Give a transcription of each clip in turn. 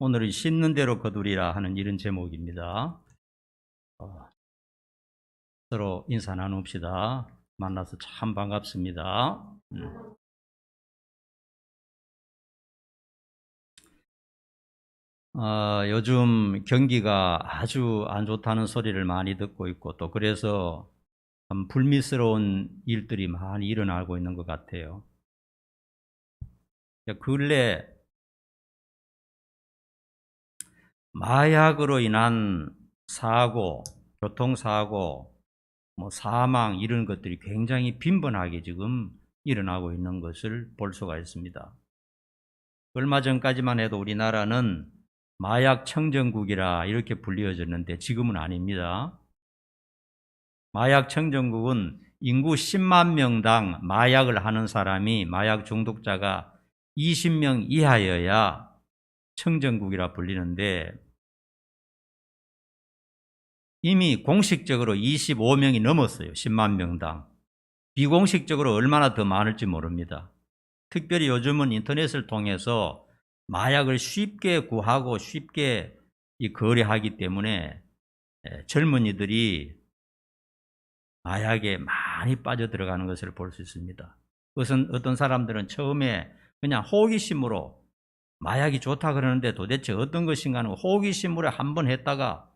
오늘은 씻는 대로 거두리라 하는 이런 제목입니다. 서로 인사 나눕시다. 만나서 참 반갑습니다. 요즘 경기가 아주 안 좋다는 소리를 많이 듣고 있고, 또 그래서 참 불미스러운 일들이 많이 일어나고 있는 것 같아요. 근래 마약으로 인한 사고, 교통사고, 사망 이런 것들이 굉장히 빈번하게 지금 일어나고 있는 것을 볼 수가 있습니다. 얼마 전까지만 해도 우리나라는 마약 청정국이라 이렇게 불리워졌는데 지금은 아닙니다. 마약 청정국은 인구 10만 명당 마약을 하는 사람이, 마약 중독자가 20명 이하여야 청정국이라 불리는데, 이미 공식적으로 25명이 넘었어요. 10만 명당. 비공식적으로 얼마나 더 많을지 모릅니다. 특별히 요즘은 인터넷을 통해서 마약을 쉽게 구하고 쉽게 거래하기 때문에 젊은이들이 마약에 많이 빠져들어가는 것을 볼 수 있습니다. 그것은 어떤 사람들은 처음에 그냥 호기심으로 마약이 좋다 그러는데 도대체 어떤 것인가 하는 호기심으로 한번 했다가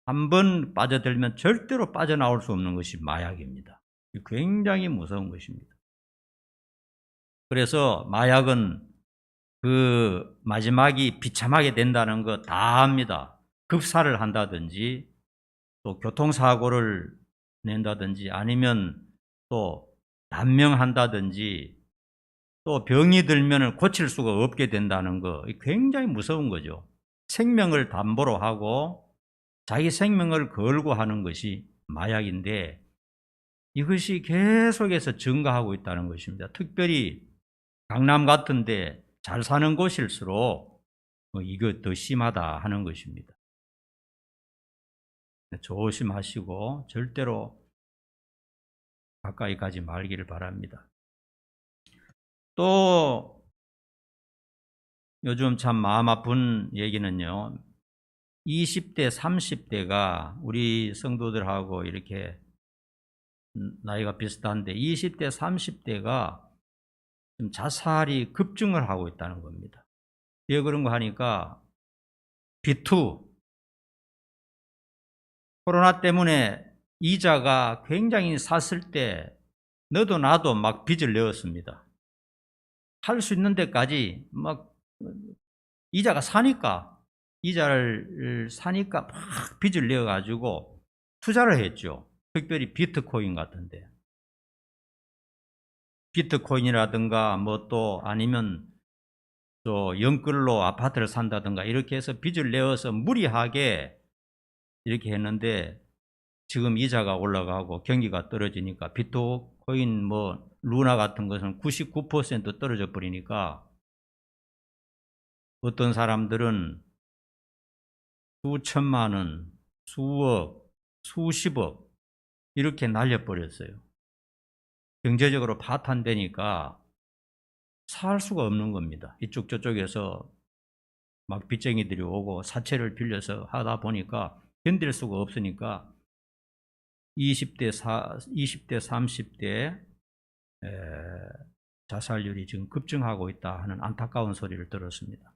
한번 빠져들면 절대로 빠져나올 수 없는 것이 마약입니다. 굉장히 무서운 것입니다. 그래서 마약은 그 마지막이 비참하게 된다는 거 다 압니다. 급사를 한다든지 또 교통사고를 낸다든지 아니면 또 단명한다든지 또 병이 들면 고칠 수가 없게 된다는 거, 굉장히 무서운 거죠. 생명을 담보로 하고 자기 생명을 걸고 하는 것이 마약인데, 이것이 계속해서 증가하고 있다는 것입니다. 특별히 강남 같은데 잘 사는 곳일수록 이거 더 심하다 하는 것입니다. 조심하시고 절대로 가까이 가지 말기를 바랍니다. 또 요즘 참 마음 아픈 얘기는요, 20대, 30대가 우리 성도들하고 이렇게 나이가 비슷한데 20대, 30대가 자살이 급증을 하고 있다는 겁니다. 왜 그런 거 하니까 B2, 코로나 때문에 이자가 굉장히 쌌을 때 너도 나도 막 빚을 내었습니다. 할 수 있는 데까지 막 이자가 사니까, 이자를 사니까 막 빚을 내어가지고 투자를 했죠. 특별히 비트코인 같은데. 비트코인이라든가 또 아니면 또 연끌로 아파트를 산다든가 이렇게 해서 빚을 내어서 무리하게 이렇게 했는데, 지금 이자가 올라가고 경기가 떨어지니까 비트코인 루나 같은 것은 99% 떨어져 버리니까 어떤 사람들은 수천만 원, 수억, 수십억 이렇게 날려버렸어요. 경제적으로 파탄되니까 살 수가 없는 겁니다. 이쪽 저쪽에서 막 빚쟁이들이 오고 사채를 빌려서 하다 보니까 견딜 수가 없으니까 20대, 30대 자살률이 지금 급증하고 있다 하는 안타까운 소리를 들었습니다.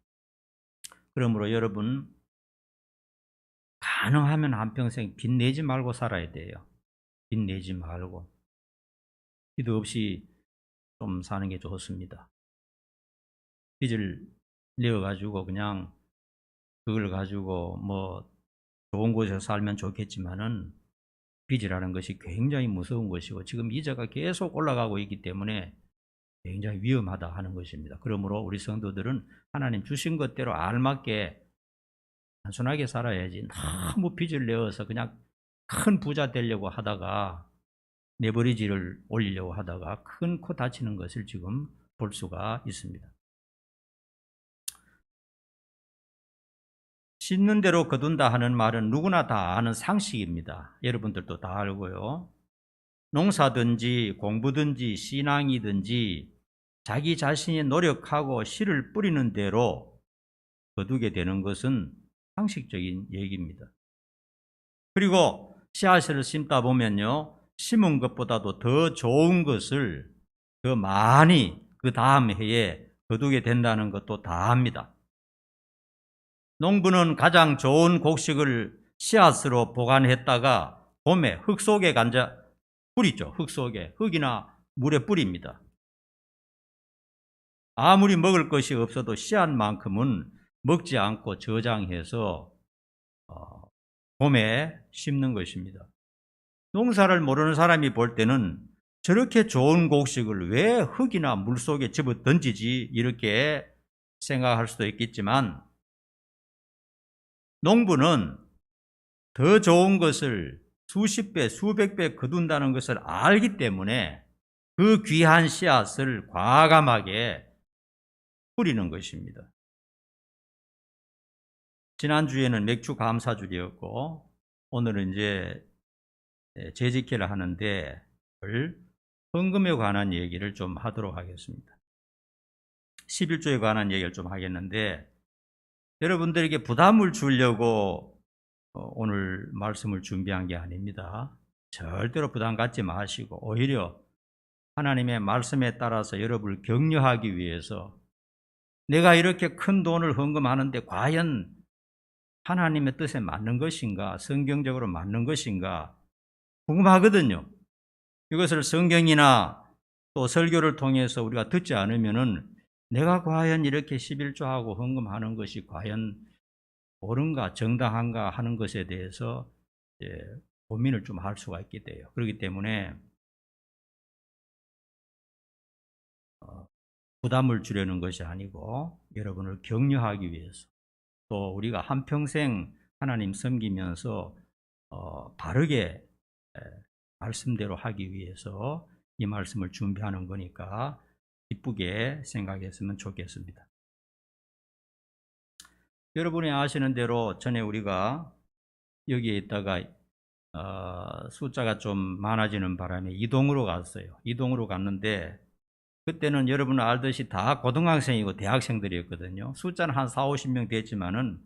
그러므로 여러분, 가능하면 한평생 빚 내지 말고 살아야 돼요. 빚 내지 말고. 빚 없이 좀 사는 게 좋습니다. 빚을 내어가지고 그냥 그걸 가지고 좋은 곳에서 살면 좋겠지만은, 빚이라는 것이 굉장히 무서운 것이고 지금 이자가 계속 올라가고 있기 때문에 굉장히 위험하다 하는 것입니다. 그러므로 우리 성도들은 하나님 주신 것대로 알맞게 단순하게 살아야지, 너무 빚을 내어서 그냥 큰 부자 되려고 하다가 레버리지를 올리려고 하다가 큰 코 다치는 것을 지금 볼 수가 있습니다. 씻는 대로 거둔다 하는 말은 누구나 다 아는 상식입니다. 여러분들도 다 알고요. 농사든지 공부든지 신앙이든지 자기 자신이 노력하고 씨를 뿌리는 대로 거두게 되는 것은 상식적인 얘기입니다. 그리고 씨앗을 심다 보면요, 심은 것보다도 더 좋은 것을 더 많이 그 다음 해에 거두게 된다는 것도 다 압니다. 농부는 가장 좋은 곡식을 씨앗으로 보관했다가 봄에 흙 속에 뿌리죠. 흙 속에, 흙이나 물에 뿌립니다. 아무리 먹을 것이 없어도 씨앗만큼은 먹지 않고 저장해서 봄에 심는 것입니다. 농사를 모르는 사람이 볼 때는 저렇게 좋은 곡식을 왜 흙이나 물 속에 집어 던지지 이렇게 생각할 수도 있겠지만, 농부는 더 좋은 것을 수십 배, 수백 배 거둔다는 것을 알기 때문에 그 귀한 씨앗을 과감하게 뿌리는 것입니다. 지난주에는 맥주 감사주일이었고, 오늘은 이제 재직회를 하는데 헌금에 관한 얘기를 좀 하도록 하겠습니다. 11조에 관한 얘기를 좀 하겠는데, 여러분들에게 부담을 주려고 오늘 말씀을 준비한 게 아닙니다. 절대로 부담 갖지 마시고 오히려 하나님의 말씀에 따라서 여러분을 격려하기 위해서, 내가 이렇게 큰 돈을 헌금하는데 과연 하나님의 뜻에 맞는 것인가, 성경적으로 맞는 것인가 궁금하거든요. 이것을 성경이나 또 설교를 통해서 우리가 듣지 않으면은 내가 과연 이렇게 11조하고 헌금하는 것이 과연 옳은가 정당한가 하는 것에 대해서 고민을 좀 할 수가 있게 돼요. 그렇기 때문에 부담을 주려는 것이 아니고 여러분을 격려하기 위해서, 또 우리가 한평생 하나님 섬기면서 바르게 말씀대로 하기 위해서 이 말씀을 준비하는 거니까 기쁘게 생각했으면 좋겠습니다. 여러분이 아시는 대로 전에 우리가 여기에 있다가 숫자가 좀 많아지는 바람에 이동으로 갔어요. 이동으로 갔는데 그때는 여러분 알듯이 다 고등학생이고 대학생들이었거든요. 숫자는 한 4, 50명 됐지만은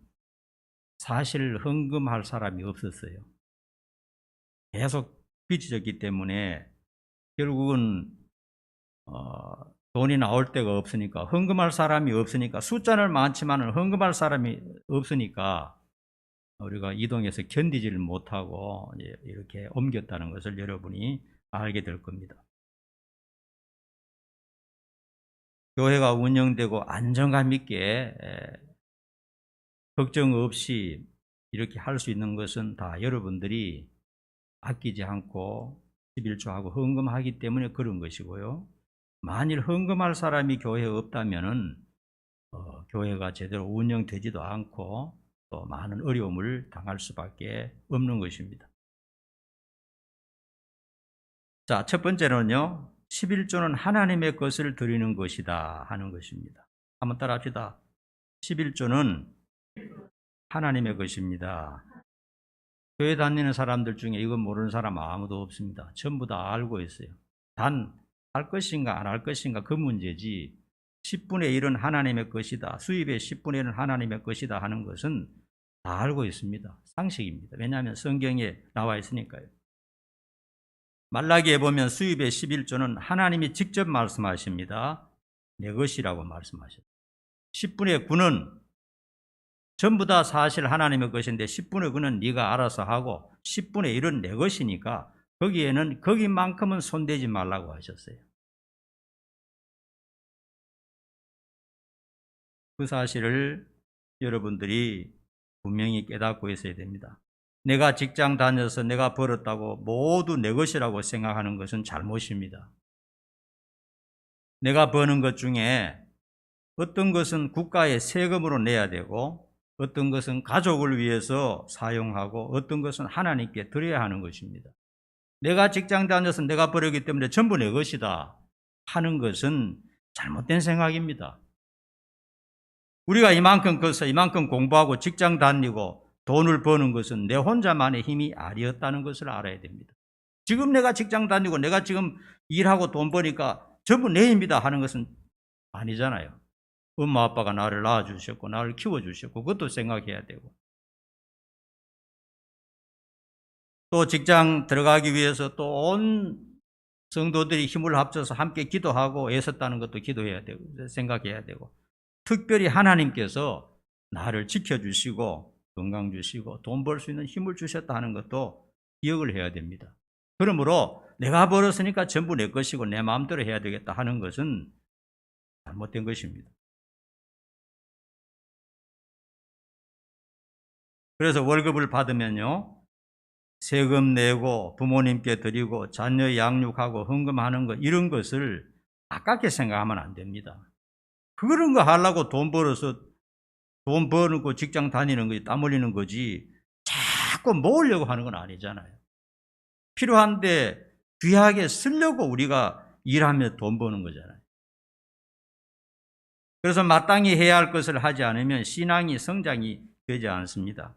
사실 헌금할 사람이 없었어요. 계속 빚어졌기 때문에 결국은 돈이 나올 데가 없으니까, 헌금할 사람이 없으니까, 숫자는 많지만 헌금할 사람이 없으니까 우리가 이동해서 견디지를 못하고 이렇게 옮겼다는 것을 여러분이 알게 될 겁니다. 교회가 운영되고 안정감 있게 걱정 없이 이렇게 할 수 있는 것은 다 여러분들이 아끼지 않고 11조하고 헌금하기 때문에 그런 것이고요. 만일 헌금할 사람이 교회에 없다면은 교회가 제대로 운영되지도 않고 또 많은 어려움을 당할 수밖에 없는 것입니다. 자, 첫 번째는요, 11조는 하나님의 것을 드리는 것이다 하는 것입니다. 한번 따라 합시다. 11조는 하나님의 것입니다. 교회 다니는 사람들 중에 이건 모르는 사람 아무도 없습니다. 전부 다 알고 있어요. 단 할 것인가 안 할 것인가 그 문제지, 10분의 1은 하나님의 것이다, 수입의 10분의 1은 하나님의 것이다 하는 것은 다 알고 있습니다. 상식입니다. 왜냐하면 성경에 나와 있으니까요. 말라기에 보면 수입의 11조는 하나님이 직접 말씀하십니다. 내 것이라고 말씀하셨어요. 10분의 9는 전부 다 사실 하나님의 것인데 10분의 9는 네가 알아서 하고 10분의 1은 내 것이니까 거기만큼은 손대지 말라고 하셨어요. 그 사실을 여러분들이 분명히 깨닫고 있어야 됩니다. 내가 직장 다녀서 내가 벌었다고 모두 내 것이라고 생각하는 것은 잘못입니다. 내가 버는 것 중에 어떤 것은 국가에 세금으로 내야 되고, 어떤 것은 가족을 위해서 사용하고, 어떤 것은 하나님께 드려야 하는 것입니다. 내가 직장 다녀서 내가 벌었기 때문에 전부 내 것이다 하는 것은 잘못된 생각입니다. 우리가 이만큼 커서 이만큼 공부하고 직장 다니고 돈을 버는 것은 내 혼자만의 힘이 아니었다는 것을 알아야 됩니다. 지금 내가 직장 다니고 내가 지금 일하고 돈 버니까 전부 내 힘이다 하는 것은 아니잖아요. 엄마 아빠가 나를 낳아주셨고 나를 키워주셨고 그것도 생각해야 되고, 또 직장 들어가기 위해서 또 온 성도들이 힘을 합쳐서 함께 기도하고 애썼다는 것도 기도해야 되고 생각해야 되고, 특별히 하나님께서 나를 지켜주시고 건강 주시고 돈 벌 수 있는 힘을 주셨다 하는 것도 기억을 해야 됩니다. 그러므로 내가 벌었으니까 전부 내 것이고 내 마음대로 해야 되겠다 하는 것은 잘못된 것입니다. 그래서 월급을 받으면요, 세금 내고 부모님께 드리고 자녀 양육하고 헌금하는 것, 이런 것을 아깝게 생각하면 안 됩니다. 그런 거 하려고 돈 벌어서 돈 버는 직장 다니는 거지, 땀 흘리는 거지 자꾸 모으려고 하는 건 아니잖아요. 필요한데 귀하게 쓰려고 우리가 일하며 돈 버는 거잖아요. 그래서 마땅히 해야 할 것을 하지 않으면 신앙이 성장이 되지 않습니다.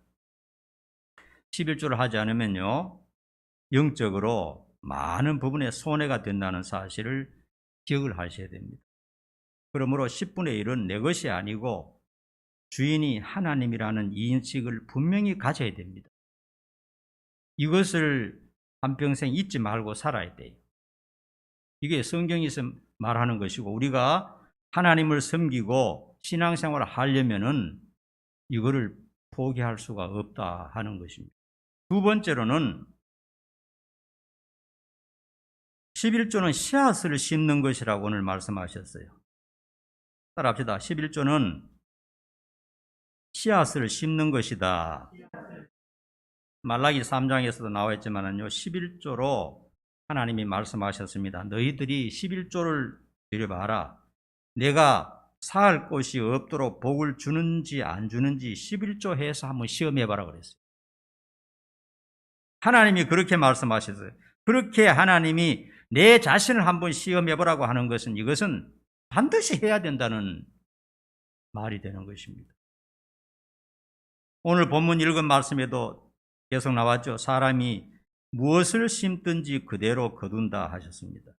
11조를 하지 않으면요, 영적으로 많은 부분에 손해가 된다는 사실을 기억을 하셔야 됩니다. 그러므로 10분의 1은 내 것이 아니고 주인이 하나님이라는 인식을 분명히 가져야 됩니다. 이것을 한평생 잊지 말고 살아야 돼요. 이게 성경에서 말하는 것이고, 우리가 하나님을 섬기고 신앙생활을 하려면은 이거를 포기할 수가 없다 하는 것입니다. 두 번째로는 11조는 씨앗을 심는 것이라고 오늘 말씀하셨어요. 따라합시다. 11조는 씨앗을 심는 것이다. 말라기 3장에서도 나와 있지만요, 11조로 하나님이 말씀하셨습니다. 너희들이 11조를 드려봐라. 내가 살 곳이 없도록 복을 주는지 안 주는지 11조 해서 한번 시험해봐라 그랬어요. 하나님이 그렇게 말씀하셨어요. 그렇게 하나님이 내 자신을 한번 시험해보라고 하는 것은, 이것은 반드시 해야 된다는 말이 되는 것입니다. 오늘 본문 읽은 말씀에도 계속 나왔죠. 사람이 무엇을 심든지 그대로 거둔다 하셨습니다.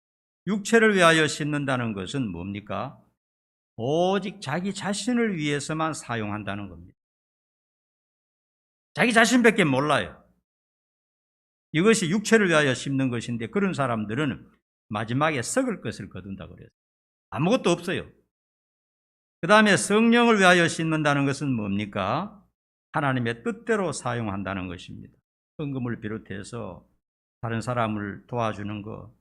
육체를 위하여 심는다는 것은 뭡니까? 오직 자기 자신을 위해서만 사용한다는 겁니다. 자기 자신밖에 몰라요. 이것이 육체를 위하여 심는 것인데, 그런 사람들은 마지막에 썩을 것을 거둔다 그래요. 아무것도 없어요. 그 다음에 성령을 위하여 심는다는 것은 뭡니까? 하나님의 뜻대로 사용한다는 것입니다. 헌금을 비롯해서 다른 사람을 도와주는 것,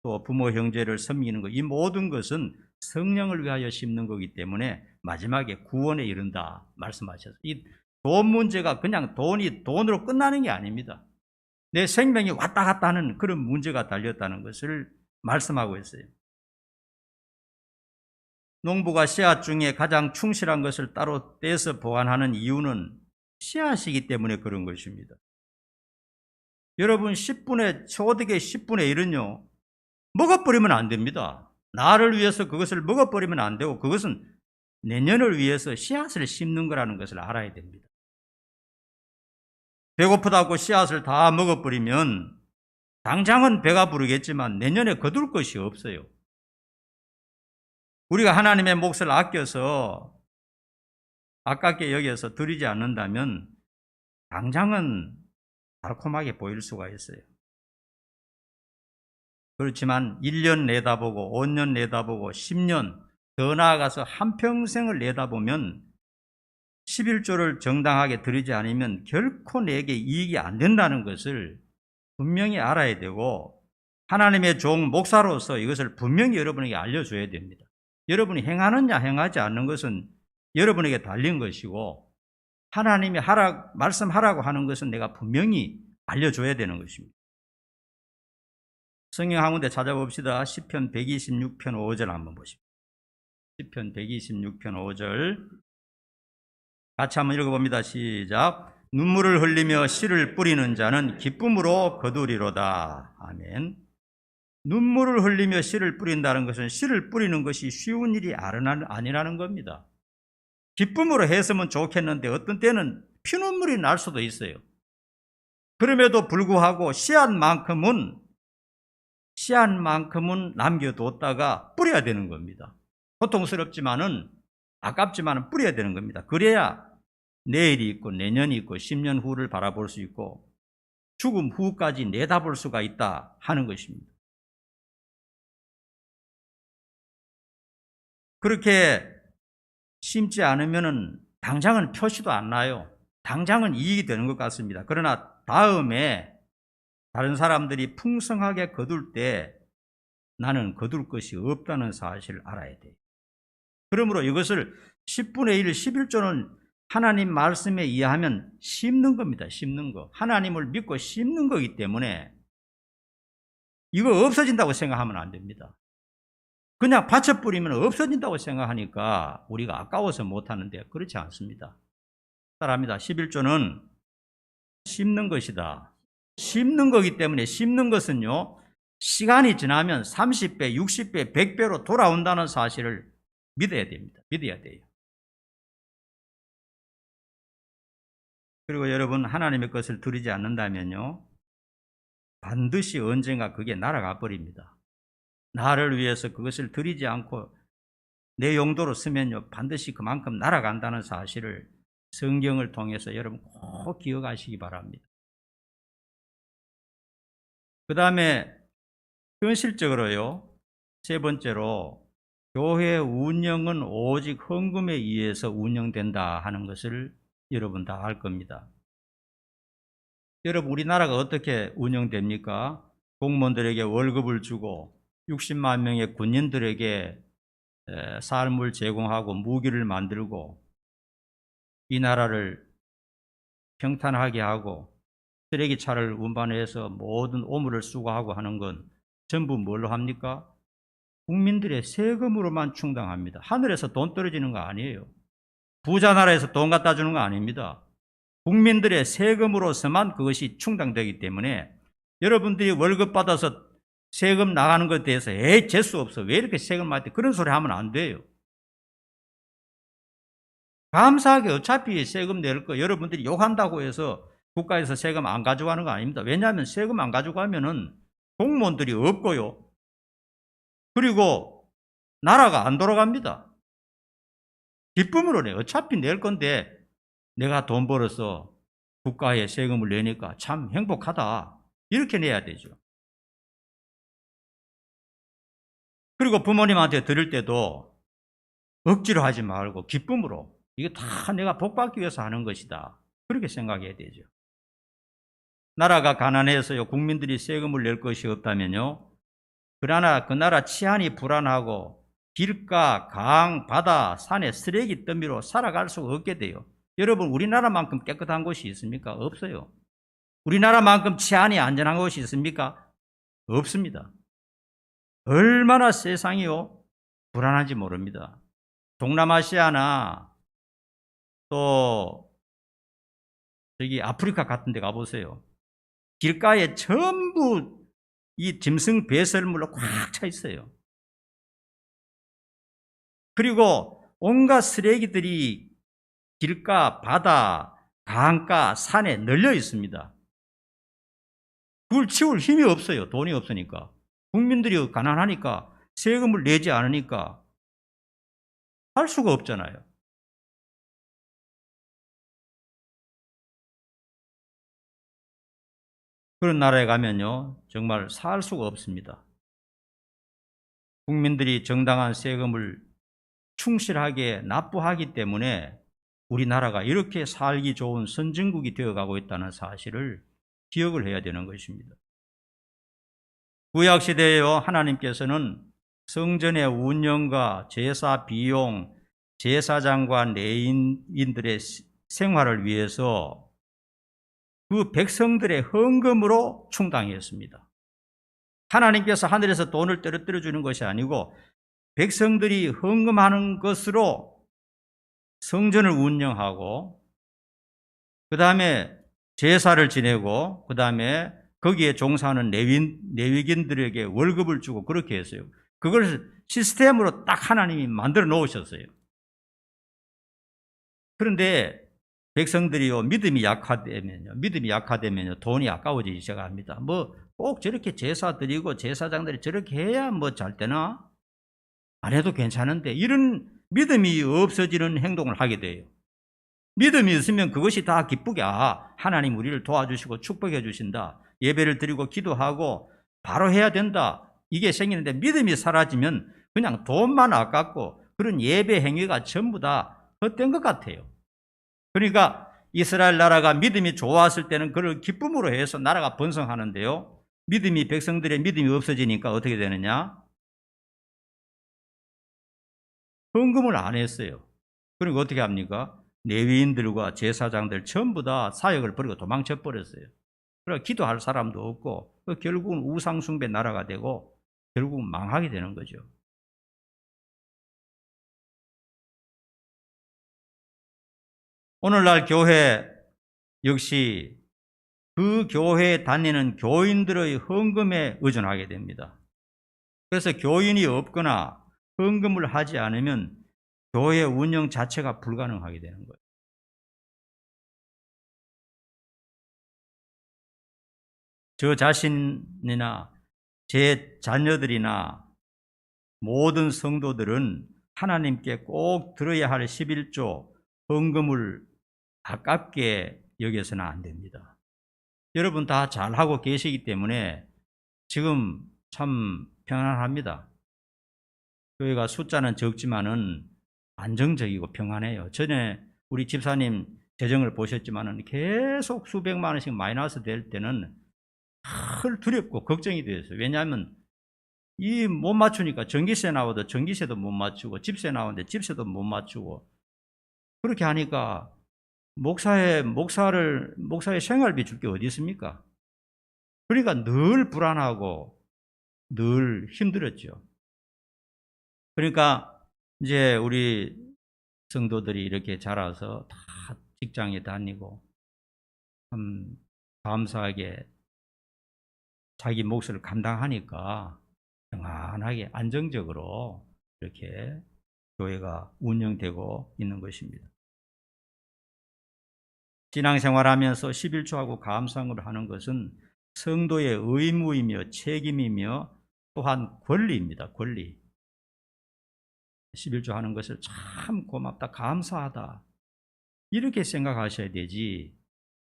또 부모 형제를 섬기는 것, 이 모든 것은 성령을 위하여 심는 거기 때문에 마지막에 구원에 이른다 말씀하셨어요. 이 돈 문제가 그냥 돈으로 끝나는 게 아닙니다. 내 생명이 왔다 갔다 하는 그런 문제가 달렸다는 것을 말씀하고 있어요. 농부가 씨앗 중에 가장 충실한 것을 따로 떼서 보관하는 이유는 씨앗이기 때문에 그런 것입니다. 여러분, 소득의 10분의 1은요, 먹어버리면 안 됩니다. 나를 위해서 그것을 먹어버리면 안 되고, 그것은 내년을 위해서 씨앗을 심는 거라는 것을 알아야 됩니다. 배고프다고 씨앗을 다 먹어버리면 당장은 배가 부르겠지만 내년에 거둘 것이 없어요. 우리가 하나님의 몫을 아깝게 여겨서 드리지 않는다면 당장은 달콤하게 보일 수가 있어요. 그렇지만 1년 내다보고 5년 내다보고 10년, 더 나아가서 한평생을 내다보면 11조를 정당하게 드리지 않으면 결코 내게 이익이 안 된다는 것을 분명히 알아야 되고, 하나님의 종 목사로서 이것을 분명히 여러분에게 알려줘야 됩니다. 여러분이 행하느냐 행하지 않는 것은 여러분에게 달린 것이고, 하나님이 말씀하라고 하는 것은 내가 분명히 알려줘야 되는 것입니다. 성경 한 군데 찾아봅시다. 시편 126편 5절 한번 보십시오. 시편 126편 5절 같이 한번 읽어봅니다. 시작. 눈물을 흘리며 씨를 뿌리는 자는 기쁨으로 거두리로다. 아멘. 눈물을 흘리며 씨를 뿌린다는 것은 씨를 뿌리는 것이 쉬운 일이 아니라는 겁니다. 기쁨으로 했으면 좋겠는데 어떤 때는 피눈물이 날 수도 있어요. 그럼에도 불구하고 씨앗만큼은 남겨뒀다가 뿌려야 되는 겁니다. 고통스럽지만은 아깝지만 뿌려야 되는 겁니다. 그래야 내일이 있고 내년이 있고 10년 후를 바라볼 수 있고 죽음 후까지 내다볼 수가 있다 하는 것입니다. 그렇게 심지 않으면은 당장은 표시도 안 나요. 당장은 이익이 되는 것 같습니다. 그러나 다음에 다른 사람들이 풍성하게 거둘 때 나는 거둘 것이 없다는 사실을 알아야 돼요. 그러므로 이것을 10분의 1, 11조는 하나님 말씀에 의하면 심는 겁니다. 심는 거. 하나님을 믿고 심는 거기 때문에 이거 없어진다고 생각하면 안 됩니다. 그냥 받쳐 뿌리면 없어진다고 생각하니까 우리가 아까워서 못하는데 그렇지 않습니다. 따라합니다. 11조는 심는 것이다. 심는 거기 때문에 심는 것은요, 시간이 지나면 30배, 60배, 100배로 돌아온다는 사실을 믿어야 됩니다. 믿어야 돼요. 그리고 여러분, 하나님의 것을 드리지 않는다면요, 반드시 언젠가 그게 날아가 버립니다. 나를 위해서 그것을 드리지 않고 내 용도로 쓰면요, 반드시 그만큼 날아간다는 사실을 성경을 통해서 여러분 꼭 기억하시기 바랍니다. 그 다음에 현실적으로요, 세 번째로 교회 운영은 오직 헌금에 의해서 운영된다 하는 것을 여러분 다 알 겁니다. 여러분, 우리나라가 어떻게 운영됩니까? 공무원들에게 월급을 주고 60만 명의 군인들에게 삶을 제공하고 무기를 만들고 이 나라를 평탄하게 하고 쓰레기차를 운반해서 모든 오물을 수거하고 하는 건 전부 뭘로 합니까? 국민들의 세금으로만 충당합니다. 하늘에서 돈 떨어지는 거 아니에요. 부자 나라에서 돈 갖다 주는 거 아닙니다. 국민들의 세금으로서만 그것이 충당되기 때문에 여러분들이 월급 받아서 세금 나가는 것에 대해서 재수 없어. 왜 이렇게 세금 많이 그런 소리 하면 안 돼요. 감사하게 어차피 세금 낼 거 여러분들이 욕한다고 해서 국가에서 세금 안 가져가는 거 아닙니다. 왜냐하면 세금 안 가져가면은 공무원들이 없고요. 그리고 나라가 안 돌아갑니다. 기쁨으로 내. 어차피 낼 건데 내가 돈 벌어서 국가에 세금을 내니까 참 행복하다. 이렇게 내야 되죠. 그리고 부모님한테 드릴 때도 억지로 하지 말고 기쁨으로 이게 다 내가 복 받기 위해서 하는 것이다. 그렇게 생각해야 되죠. 나라가 가난해서요, 국민들이 세금을 낼 것이 없다면요, 그러나 그 나라 치안이 불안하고 길가, 강, 바다, 산에 쓰레기 더미로 살아갈 수가 없게 돼요. 여러분, 우리나라만큼 깨끗한 곳이 있습니까? 없어요. 우리나라만큼 치안이 안전한 곳이 있습니까? 없습니다. 얼마나 세상이요 불안한지 모릅니다. 동남아시아나 또 저기 아프리카 같은 데 가보세요. 길가에 전부 이 짐승 배설물로 꽉 차 있어요. 그리고 온갖 쓰레기들이 길가, 바다, 강가, 산에 널려 있습니다. 그걸 치울 힘이 없어요. 돈이 없으니까. 국민들이 가난하니까 세금을 내지 않으니까 할 수가 없잖아요. 그런 나라에 가면요, 정말 살 수가 없습니다. 국민들이 정당한 세금을 충실하게 납부하기 때문에 우리나라가 이렇게 살기 좋은 선진국이 되어가고 있다는 사실을 기억을 해야 되는 것입니다. 구약시대에요, 하나님께서는 성전의 운영과 제사 비용, 제사장과 레위인들의 생활을 위해서 그 백성들의 헌금으로 충당했습니다. 하나님께서 하늘에서 돈을 떨어뜨려 주는 것이 아니고 백성들이 헌금하는 것으로 성전을 운영하고 그 다음에 제사를 지내고 그 다음에 거기에 종사하는 레위인들에게 월급을 주고 그렇게 했어요. 그걸 시스템으로 딱 하나님이 만들어 놓으셨어요. 그런데 백성들이요, 믿음이 약화되면요, 돈이 아까워지기 시작합니다. 꼭 저렇게 제사 드리고 제사장들이 저렇게 해야 잘 되나? 안 해도 괜찮은데, 이런 믿음이 없어지는 행동을 하게 돼요. 믿음이 있으면 그것이 다 기쁘게 하나님 우리를 도와주시고 축복해 주신다. 예배를 드리고 기도하고 바로 해야 된다. 이게 생기는데 믿음이 사라지면 그냥 돈만 아깝고 그런 예배 행위가 전부 다 헛된 것 같아요. 그러니까 이스라엘 나라가 믿음이 좋았을 때는 그걸 기쁨으로 해서 나라가 번성하는데요. 믿음이 백성들의 믿음이 없어지니까 어떻게 되느냐? 헌금을 안 했어요. 그러니까 어떻게 합니까? 레위인들과 제사장들 전부 다 사역을 버리고 도망쳐 버렸어요. 그러니까 기도할 사람도 없고 결국은 우상숭배 나라가 되고 결국은 망하게 되는 거죠. 오늘날 교회 역시 그 교회에 다니는 교인들의 헌금에 의존하게 됩니다. 그래서 교인이 없거나 헌금을 하지 않으면 교회 운영 자체가 불가능하게 되는 거예요. 저 자신이나 제 자녀들이나 모든 성도들은 하나님께 꼭 들어야 할 11조 헌금을 아깝게 여겨서는 안 됩니다. 여러분 다 잘하고 계시기 때문에 지금 참 평안합니다. 교회가 숫자는 적지만은 안정적이고 평안해요. 전에 우리 집사님 재정을 보셨지만은 계속 수백만 원씩 마이너스 될 때는 늘 두렵고 걱정이 되었어요. 왜냐하면 이 못 맞추니까 전기세 나와도 전기세도 못 맞추고 집세 나오는데 집세도 못 맞추고 그렇게 하니까 목사의 생활비 줄 게 어디 있습니까? 그러니까 늘 불안하고 늘 힘들었죠. 그러니까 이제 우리 성도들이 이렇게 자라서 다 직장에 다니고 참 감사하게 자기 몫을 감당하니까 평안하게 안정적으로 이렇게 교회가 운영되고 있는 것입니다. 신앙생활하면서 11조하고 감사를 하는 것은 성도의 의무이며 책임이며 또한 권리입니다. 권리. 11조 하는 것을 참 고맙다, 감사하다 이렇게 생각하셔야 되지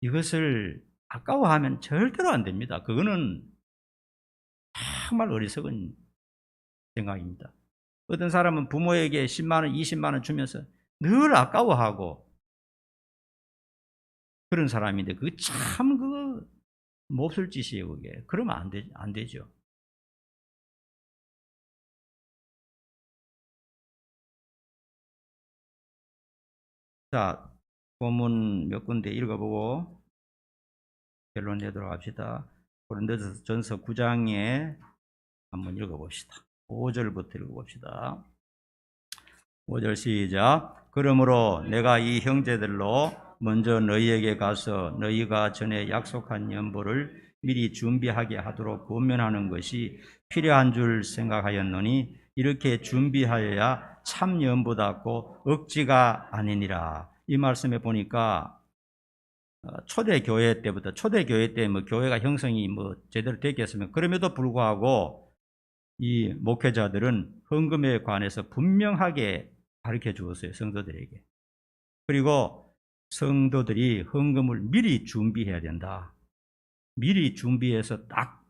이것을 아까워하면 절대로 안 됩니다. 그거는 정말 어리석은 생각입니다. 어떤 사람은 부모에게 10만 원, 20만 원 주면서 늘 아까워하고 그런 사람인데 그게 참 그거 몹쓸 짓이에요. 그게. 그러면 안 되죠. 자, 본문 몇 군데 읽어보고 결론 내도록 합시다. 고린도전서 9장에 한번 읽어봅시다. 5절부터 읽어봅시다. 5절 시작. 그러므로 내가 이 형제들로 먼저 너희에게 가서 너희가 전에 약속한 연보를 미리 준비하게 하도록 권면하는 것이 필요한 줄 생각하였노니 이렇게 준비하여야 참 연보답고 억지가 아니니라. 이 말씀에 보니까 초대교회 때부터 초대교회 때 뭐 교회가 형성이 뭐 제대로 됐겠으면 그럼에도 불구하고 이 목회자들은 헌금에 관해서 분명하게 가르쳐 주었어요. 성도들에게. 그리고 성도들이 헌금을 미리 준비해야 된다. 미리 준비해서 딱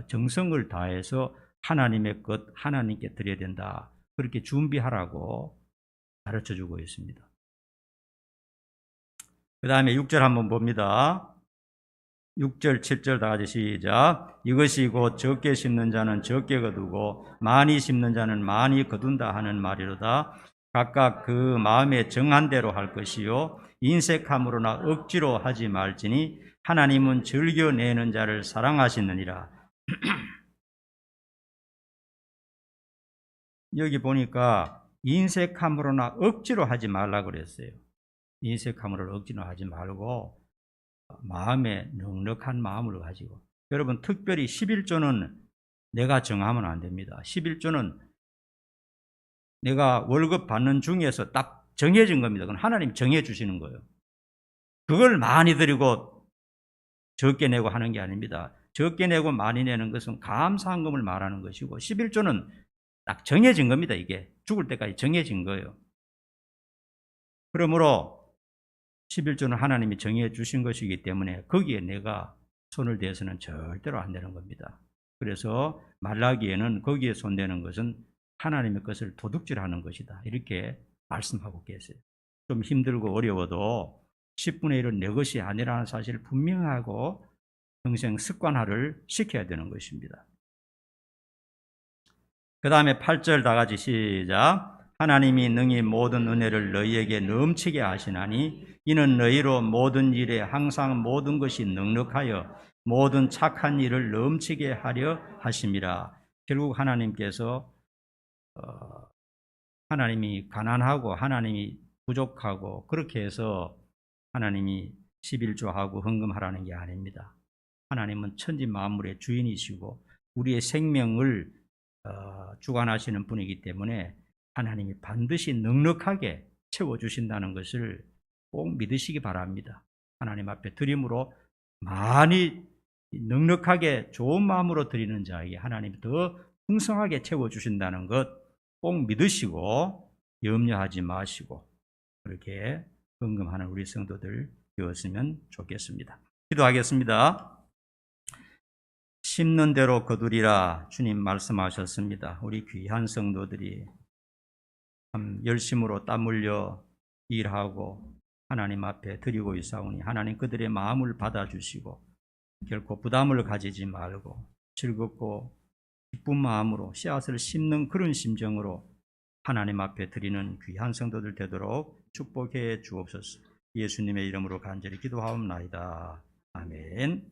정성을 다해서 하나님의 것 하나님께 드려야 된다. 그렇게 준비하라고 가르쳐 주고 있습니다. 그 다음에 6절 한번 봅니다. 6절, 7절 다 같이 시작. 이것이 곧 적게 심는 자는 적게 거두고 많이 심는 자는 많이 거둔다 하는 말이로다. 각각 그 마음에 정한 대로 할 것이요 인색함으로나 억지로 하지 말지니 하나님은 즐겨내는 자를 사랑하시느니라. 여기 보니까 인색함으로나 억지로 하지 말라고 그랬어요. 인색함으로 억지로 하지 말고 마음에 넉넉한 마음을 가지고. 여러분 특별히 11조는 내가 정하면 안 됩니다. 11조는 내가 월급 받는 중에서 딱 정해진 겁니다. 그건 하나님 정해 주시는 거예요. 그걸 많이 드리고 적게 내고 하는 게 아닙니다. 적게 내고 많이 내는 것은 감사한금을 말하는 것이고 11조는 딱 정해진 겁니다. 이게 죽을 때까지 정해진 거예요. 그러므로 11조는 하나님이 정해 주신 것이기 때문에 거기에 내가 손을 대서는 절대로 안 되는 겁니다. 그래서 말라기에는 거기에 손대는 것은 하나님의 것을 도둑질하는 것이다, 이렇게 말씀하고 계세요. 좀 힘들고 어려워도 10분의 1은 내 것이 아니라는 사실을 분명하고 평생 습관화를 시켜야 되는 것입니다. 그 다음에 8절 다 같이 시작. 하나님이 능히 모든 은혜를 너희에게 넘치게 하시나니 이는 너희로 모든 일에 항상 모든 것이 넉넉하여 모든 착한 일을 넘치게 하려 하심이라. 결국 하나님께서 하나님이 가난하고 하나님이 부족하고 그렇게 해서 하나님이 11조하고 헌금하라는 게 아닙니다. 하나님은 천지 만물의 주인이시고 우리의 생명을 주관하시는 분이기 때문에 하나님이 반드시 넉넉하게 채워주신다는 것을 꼭 믿으시기 바랍니다. 하나님 앞에 드림으로 많이 넉넉하게 좋은 마음으로 드리는 자에게 하나님이 더 풍성하게 채워주신다는 것 꼭 믿으시고 염려하지 마시고 그렇게 헌금하는 우리 성도들 되었으면 좋겠습니다. 기도하겠습니다. 심는 대로 거두리라 주님 말씀하셨습니다. 우리 귀한 성도들이 참 열심으로 땀 흘려 일하고 하나님 앞에 드리고 있사오니 하나님 그들의 마음을 받아주시고 결코 부담을 가지지 말고 즐겁고 기쁜 마음으로 씨앗을 심는 그런 심정으로 하나님 앞에 드리는 귀한 성도들 되도록 축복해 주옵소서. 예수님의 이름으로 간절히 기도하옵나이다. 아멘.